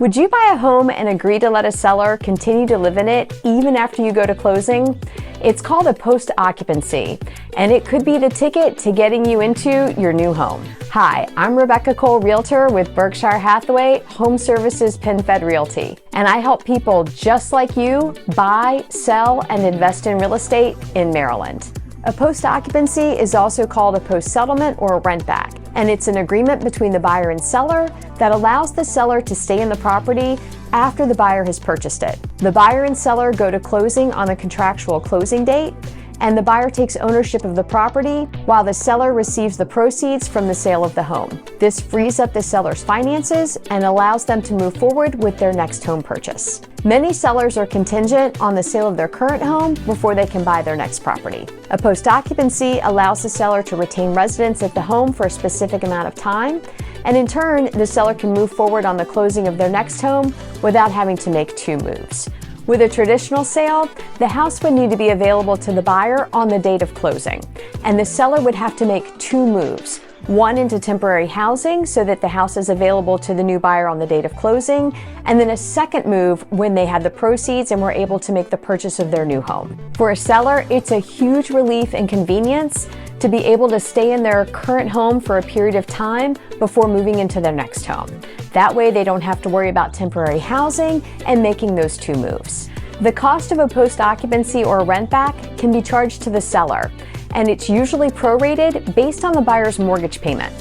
Would you buy a home and agree to let a seller continue to live in it even after you go to closing? It's called a post occupancy, and it could be the ticket to getting you into your new home. Hi, I'm Rebecca Cole, Realtor with Berkshire Hathaway Home Services PenFed Realty, and I help people just like you buy, sell, and invest in real estate in Maryland. A post occupancy is also called a post settlement or a rent back, and it's an agreement between the buyer and seller that allows the seller to stay in the property after the buyer has purchased it. The buyer and seller go to closing on the contractual closing date, and the buyer takes ownership of the property while the seller receives the proceeds from the sale of the home. This frees up the seller's finances and allows them to move forward with their next home purchase. Many sellers are contingent on the sale of their current home before they can buy their next property. A post-occupancy allows the seller to retain residence at the home for a specific amount of time, and in turn, the seller can move forward on the closing of their next home without having to make two moves. With a traditional sale, the house would need to be available to the buyer on the date of closing, and the seller would have to make two moves. One into temporary housing so that the house is available to the new buyer on the date of closing, and then a second move when they had the proceeds and were able to make the purchase of their new home. For a seller, it's a huge relief and convenience to be able to stay in their current home for a period of time before moving into their next home. That way they don't have to worry about temporary housing and making those two moves. The cost of a post-occupancy or a rent back can be charged to the seller, and it's usually prorated based on the buyer's mortgage payment.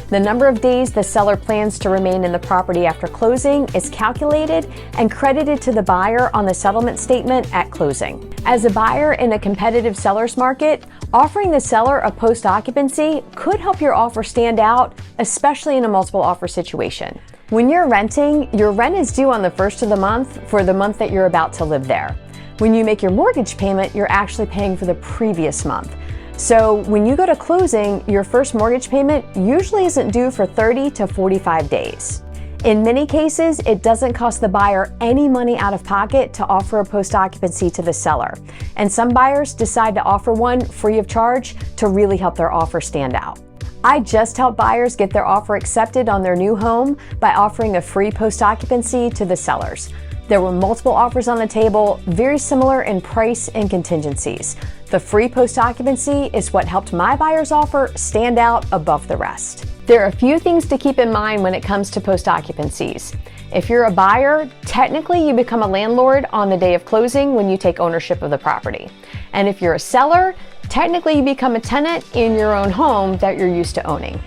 The number of days the seller plans to remain in the property after closing is calculated and credited to the buyer on the settlement statement at closing. As a buyer in a competitive seller's market, offering the seller a post-occupancy could help your offer stand out, especially in a multiple offer situation. When you're renting, your rent is due on the first of the month for the month that you're about to live there. When you make your mortgage payment, you're actually paying for the previous month. So when you go to closing, your first mortgage payment usually isn't due for 30 to 45 days. In many cases, it doesn't cost the buyer any money out of pocket to offer a post-occupancy to the seller. And some buyers decide to offer one free of charge to really help their offer stand out. I just help buyers get their offer accepted on their new home by offering a free post-occupancy to the sellers. There were multiple offers on the table, very similar in price and contingencies. The free post-occupancy is what helped my buyer's offer stand out above the rest. There are a few things to keep in mind when it comes to post-occupancies. If you're a buyer, technically you become a landlord on the day of closing when you take ownership of the property. And if you're a seller, technically you become a tenant in your own home that you're used to owning.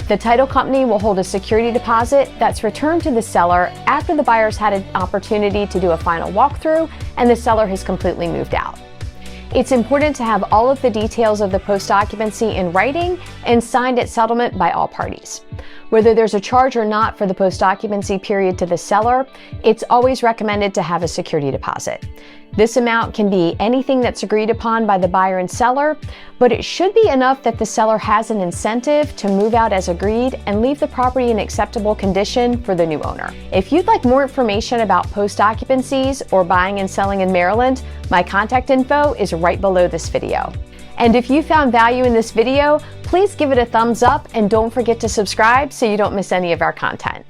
The title company will hold a security deposit that's returned to the seller after the buyer's had an opportunity to do a final walkthrough and the seller has completely moved out. It's important to have all of the details of the post-occupancy in writing and signed at settlement by all parties. Whether there's a charge or not for the post-occupancy period to the seller, it's always recommended to have a security deposit. This amount can be anything that's agreed upon by the buyer and seller, but it should be enough that the seller has an incentive to move out as agreed and leave the property in acceptable condition for the new owner. If you'd like more information about post-occupancies or buying and selling in Maryland, my contact info is right below this video. And if you found value in this video, please give it a thumbs up and don't forget to subscribe so you don't miss any of our content.